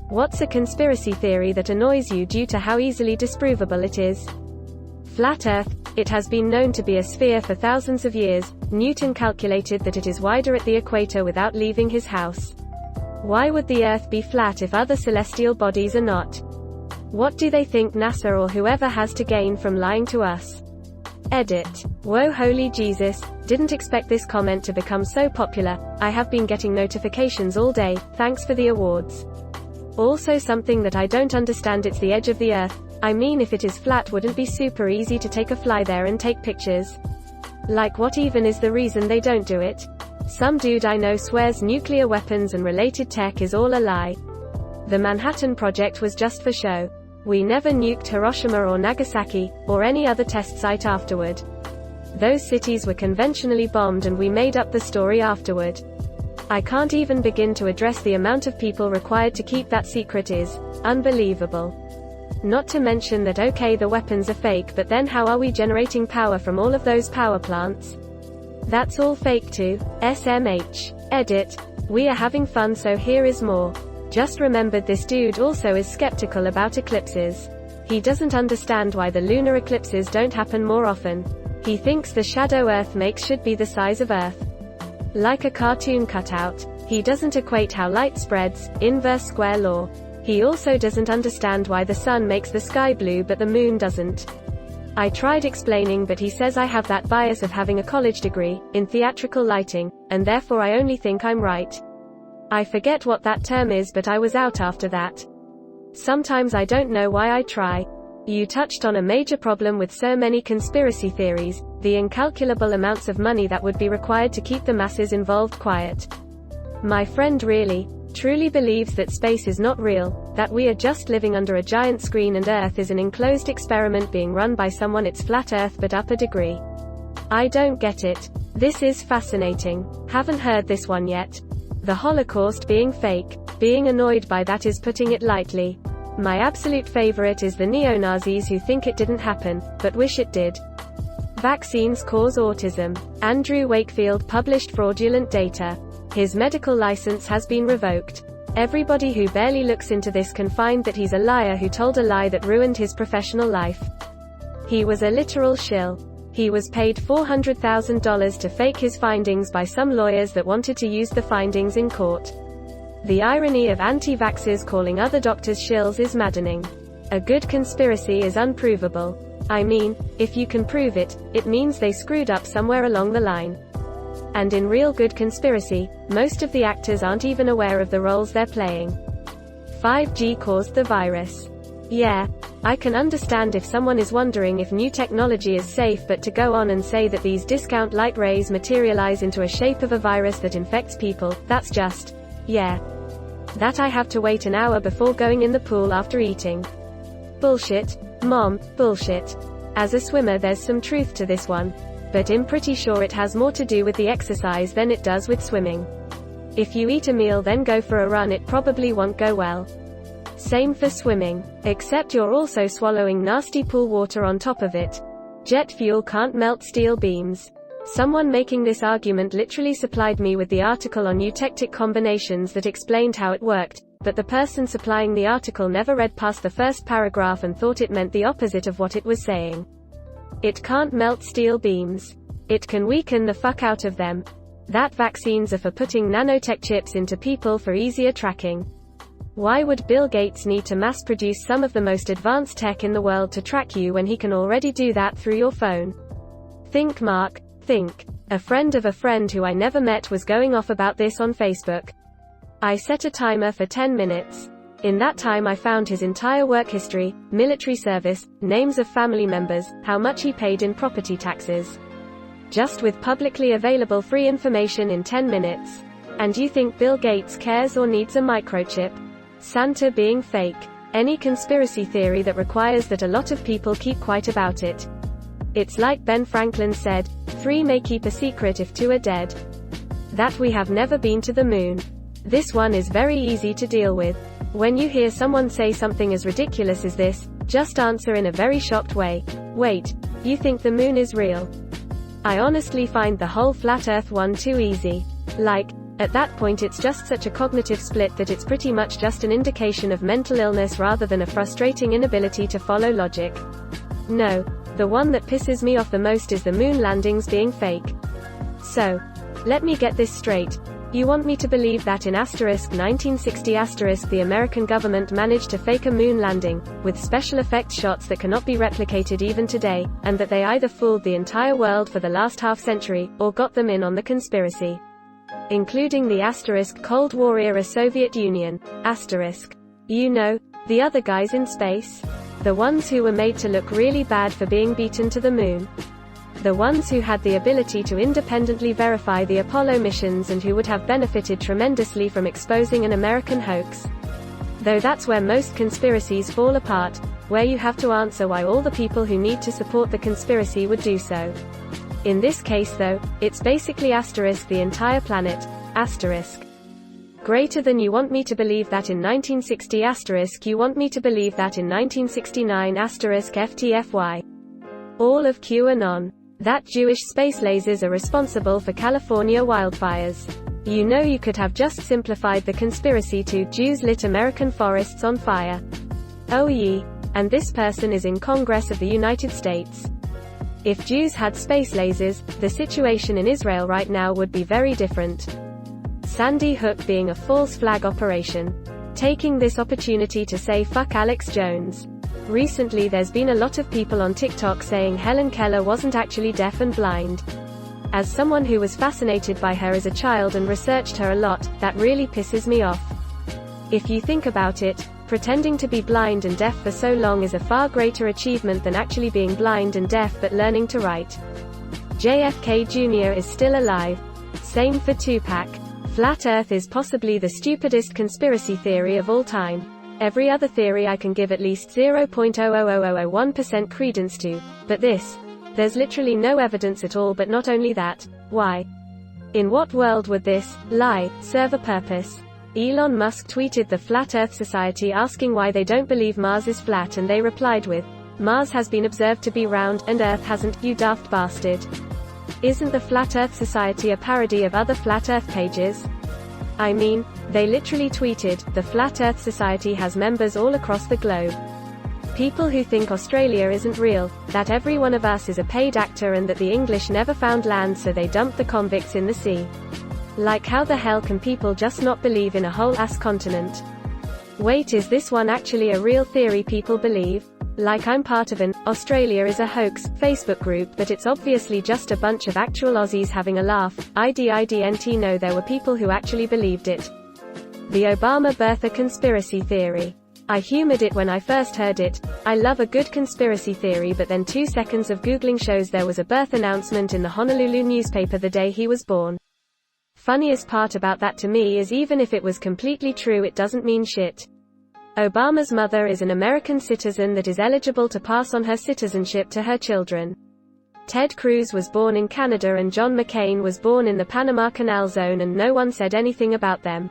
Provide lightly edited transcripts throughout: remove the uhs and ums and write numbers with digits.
What's a conspiracy theory that annoys you due to how easily disprovable it is? Flat Earth. It has been known to be a sphere for thousands of years. Newton calculated that it is wider at the equator without leaving his house. Why would the Earth be flat if other celestial bodies are not? What do they think NASA or whoever has to gain from lying to us? Edit. Whoa, holy Jesus, didn't expect this comment to become so popular. I have been getting notifications all day, thanks for the awards. Also something that I don't understand, it's the edge of the Earth. I mean, if it is flat, wouldn't be super easy to take a fly there and take pictures? Like, what even is the reason they don't do it? Some dude I know swears nuclear weapons and related tech is all a lie. The Manhattan Project was just for show. We never nuked Hiroshima or Nagasaki, or any other test site afterward. Those cities were conventionally bombed and we made up the story afterward. I can't even begin to address the amount of people required to keep that secret is unbelievable. Not to mention that okay, the weapons are fake, but then how are we generating power from all of those power plants? That's all fake too. SMH. Edit. We are having fun, so here is more. Just remembered this dude also is skeptical about eclipses. He doesn't understand why the lunar eclipses don't happen more often. He thinks the shadow Earth makes should be the size of Earth. Like a cartoon cutout. He doesn't equate how light spreads, inverse square law. He also doesn't understand why the sun makes the sky blue but the moon doesn't. I tried explaining, but he says I have that bias of having a college degree in theatrical lighting, and therefore I only think I'm right. I forget what that term is, but I was out after that. Sometimes I don't know why I try. You touched on a major problem with so many conspiracy theories, the incalculable amounts of money that would be required to keep the masses involved quiet. My friend really, truly believes that space is not real, that we are just living under a giant screen and Earth is an enclosed experiment being run by someone. It's flat Earth but up a degree. I don't get it. This is fascinating. Haven't heard this one yet. The Holocaust being fake. Being annoyed by that is putting it lightly. My absolute favorite is the neo-Nazis who think it didn't happen, but wish it did. Vaccines cause autism. Andrew Wakefield published fraudulent data. His medical license has been revoked. Everybody who barely looks into this can find that he's a liar who told a lie that ruined his professional life. He was a literal shill. He was paid $400,000 to fake his findings by some lawyers that wanted to use the findings in court. The irony of anti-vaxxers calling other doctors shills is maddening. A good conspiracy is unprovable. I mean, if you can prove it, it means they screwed up somewhere along the line. And in real good conspiracy, most of the actors aren't even aware of the roles they're playing. 5G caused the virus. Yeah, I can understand if someone is wondering if new technology is safe, but to go on and say that these discount light rays materialize into a shape of a virus that infects people, that's just, yeah. That I have to wait an hour before going in the pool after eating. Bullshit. Mom, bullshit. As a swimmer, there's some truth to this one. But I'm pretty sure it has more to do with the exercise than it does with swimming. If you eat a meal then go for a run, it probably won't go well. Same for swimming. Except you're also swallowing nasty pool water on top of it. Jet fuel can't melt steel beams. Someone making this argument literally supplied me with the article on eutectic combinations that explained how it worked, but the person supplying the article never read past the first paragraph and thought it meant the opposite of what it was saying. It can't melt steel beams. It can weaken the fuck out of them. That vaccines are for putting nanotech chips into people for easier tracking. Why would Bill Gates need to mass produce some of the most advanced tech in the world to track you when he can already do that through your phone? Think, Mark. Think. A friend of a friend who I never met was going off about this on Facebook. I set a timer for 10 minutes. In that time I found his entire work history, military service, names of family members, how much he paid in property taxes. Just with publicly available free information in 10 minutes. And you think Bill Gates cares or needs a microchip? Santa being fake. Any conspiracy theory that requires that a lot of people keep quiet about it. It's like Ben Franklin said, 3 may keep a secret if 2 are dead. That we have never been to the moon. This one is very easy to deal with. When you hear someone say something as ridiculous as this, just answer in a very shocked way. Wait, you think the moon is real? I honestly find the whole flat earth one too easy. Like, At that point it's just such a cognitive split that it's pretty much just an indication of mental illness rather than a frustrating inability to follow logic. No. The one that pisses me off the most is the moon landings being fake. So, let me get this straight. You want me to believe that in *1960 the American government managed to fake a moon landing, with special effects shots that cannot be replicated even today, and that they either fooled the entire world for the last half-century, or got them in on the conspiracy? Including the Cold War era Soviet Union, you know, the other guys in space? The ones who were made to look really bad for being beaten to the moon. The ones who had the ability to independently verify the Apollo missions and who would have benefited tremendously from exposing an American hoax. Though that's where most conspiracies fall apart, where you have to answer why all the people who need to support the conspiracy would do so. In this case though, it's basically the entire planet, Greater than you want me to believe that in 1960 you want me to believe that in 1969 FTFY. All of QAnon. That Jewish space lasers are responsible for California wildfires. You know, you could have just simplified the conspiracy to Jews lit American forests on fire. Oh ye. And this person is in Congress of the United States. If Jews had space lasers, the situation in Israel right now would be very different. Sandy Hook being a false flag operation. Taking this opportunity to say fuck Alex Jones. Recently there's been a lot of people on TikTok saying Helen Keller wasn't actually deaf and blind. As someone who was fascinated by her as a child and researched her a lot, that really pisses me off. If you think about it, pretending to be blind and deaf for so long is a far greater achievement than actually being blind and deaf but learning to write. JFK Jr. is still alive. Same for Tupac. Flat Earth is possibly the stupidest conspiracy theory of all time. Every other theory I can give at least 0.00001% credence to, but there's literally no evidence at all. But not only that, why? In what world would this lie serve a purpose? Elon Musk tweeted the Flat Earth Society asking why they don't believe Mars is flat, and they replied with, "Mars has been observed to be round, and Earth hasn't, you daft bastard." Isn't the Flat Earth Society a parody of other Flat Earth pages? I mean, they literally tweeted, "The Flat Earth Society has members all across the globe. People who think Australia isn't real, that every one of us is a paid actor, and that the English never found land so they dumped the convicts in the sea." Like, how the hell can people just not believe in a whole-ass continent? Wait, is this one actually a real theory people believe? Like, I'm part of an "Australia is a hoax" Facebook group, but it's obviously just a bunch of actual Aussies having a laugh. No, there were people who actually believed it. The Obama birther conspiracy theory. I humored it when I first heard it. I love a good conspiracy theory, but then 2 seconds of Googling shows there was a birth announcement in the Honolulu newspaper the day he was born. Funniest part about that to me is even if it was completely true, it doesn't mean shit. Obama's mother is an American citizen that is eligible to pass on her citizenship to her children. Ted Cruz was born in Canada and John McCain was born in the Panama Canal Zone, and no one said anything about them.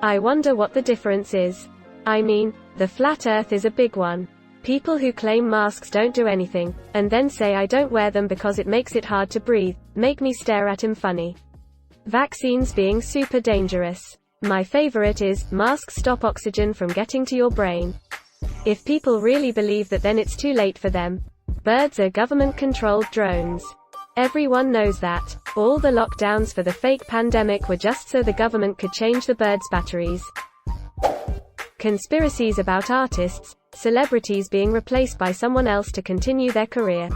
I wonder what the difference is. I mean, the flat earth is a big one. People who claim masks don't do anything, and then say I don't wear them because it makes it hard to breathe, make me stare at him funny. Vaccines being super dangerous. My favorite is, masks stop oxygen from getting to your brain. If people really believe that, then it's too late for them. Birds are government-controlled drones. Everyone knows that. All the lockdowns for the fake pandemic were just so the government could change the birds' batteries. Conspiracies about artists, celebrities being replaced by someone else to continue their career.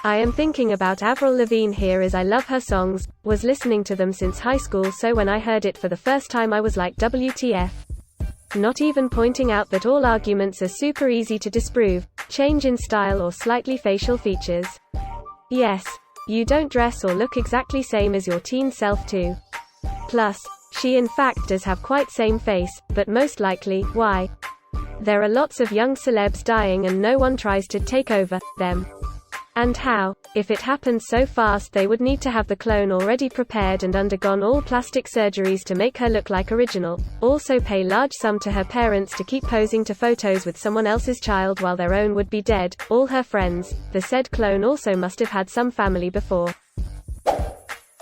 I am thinking about Avril Lavigne here, as I love her songs, was listening to them since high school, so when I heard it for the first time I was like, WTF. Not even pointing out that all arguments are super easy to disprove, change in style or slightly facial features. Yes, you don't dress or look exactly same as your teen self too. Plus, she in fact does have quite same face, but most likely, why? There are lots of young celebs dying and no one tries to take over them. And how? If it happens so fast, they would need to have the clone already prepared and undergone all plastic surgeries to make her look like original, also pay large sum to her parents to keep posing to photos with someone else's child while their own would be dead, all her friends. The said clone also must have had some family before.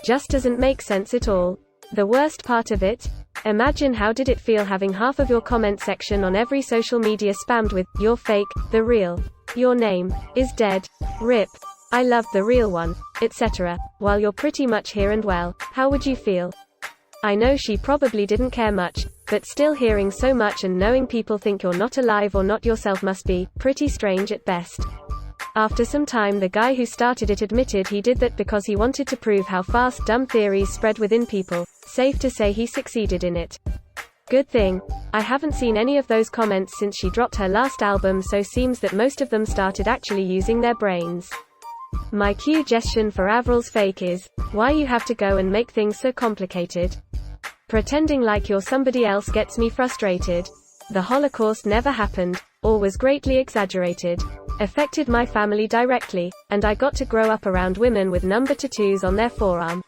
Just doesn't make sense at all. The worst part of it? Imagine how did it feel having half of your comment section on every social media spammed with, "You're fake, the real. Your name is dead. RIP. I love the real one," etc. While you're pretty much here and well. How would you feel? I know she probably didn't care much, but still hearing so much and knowing people think you're not alive or not yourself must be pretty strange at best. After some time, the guy who started it admitted he did that because he wanted to prove how fast dumb theories spread within people. Safe to say he succeeded in it. Good thing. I haven't seen any of those comments since she dropped her last album, so seems that most of them started actually using their brains. My suggestion for Avril's fake is, why you have to go and make things so complicated? Pretending like you're somebody else gets me frustrated. The Holocaust never happened, or was greatly exaggerated. Affected my family directly, and I got to grow up around women with number tattoos on their forearm.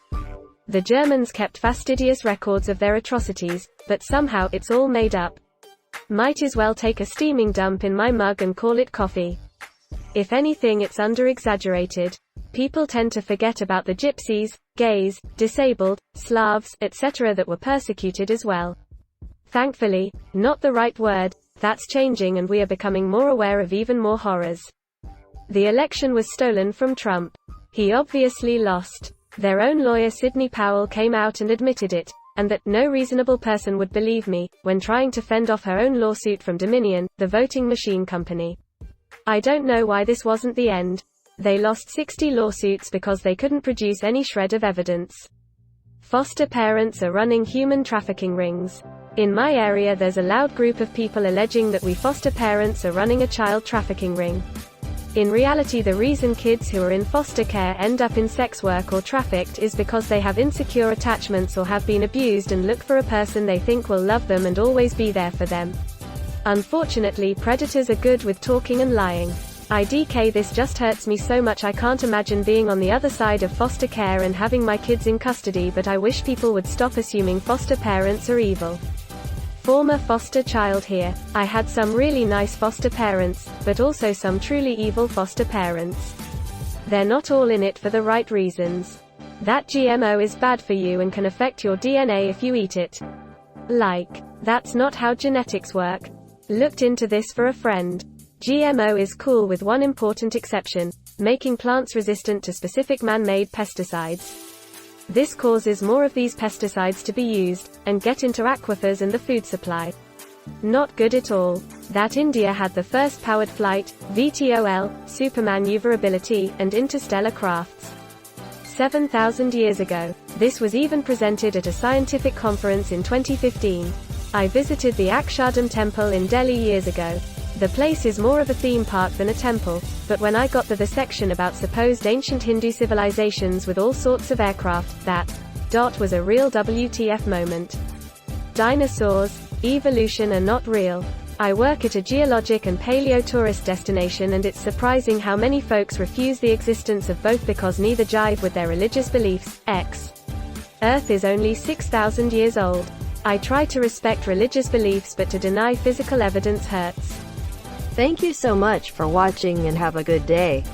The Germans kept fastidious records of their atrocities, but somehow it's all made up. Might as well take a steaming dump in my mug and call it coffee. If anything, it's under-exaggerated. People tend to forget about the gypsies, gays, disabled, Slavs, etc. that were persecuted as well. Thankfully, not the right word, that's changing and we are becoming more aware of even more horrors. The election was stolen from Trump. He obviously lost. Their own lawyer Sidney Powell came out and admitted it, and that no reasonable person would believe me, when trying to fend off her own lawsuit from Dominion, the voting machine company. I don't know why this wasn't the end. They lost 60 lawsuits because they couldn't produce any shred of evidence. Foster parents are running human trafficking rings. In my area there's a loud group of people alleging that we foster parents are running a child trafficking ring. In reality, the reason kids who are in foster care end up in sex work or trafficked is because they have insecure attachments or have been abused and look for a person they think will love them and always be there for them. Unfortunately, predators are good with talking and lying. This just hurts me so much. I can't imagine being on the other side of foster care and having my kids in custody, but I wish people would stop assuming foster parents are evil. Former foster child here. I had some really nice foster parents, but also some truly evil foster parents. They're not all in it for the right reasons. That GMO is bad for you and can affect your DNA if you eat it. That's not how genetics work. Looked into this for a friend. GMO is cool with one important exception, making plants resistant to specific man-made pesticides. This causes more of these pesticides to be used, and get into aquifers and the food supply. Not good at all. That India had the first powered flight, VTOL, supermaneuverability, and interstellar crafts. 7,000 years ago. This was even presented at a scientific conference in 2015. I visited the Akshardham temple in Delhi years ago. The place is more of a theme park than a temple, but when I got to the section about supposed ancient Hindu civilizations with all sorts of aircraft, that was a real WTF moment. Dinosaurs, evolution are not real. I work at a geologic and paleo tourist destination, and it's surprising how many folks refuse the existence of both because neither jive with their religious beliefs. Earth is only 6,000 years old. I try to respect religious beliefs, but to deny physical evidence hurts. Thank you so much for watching and have a good day.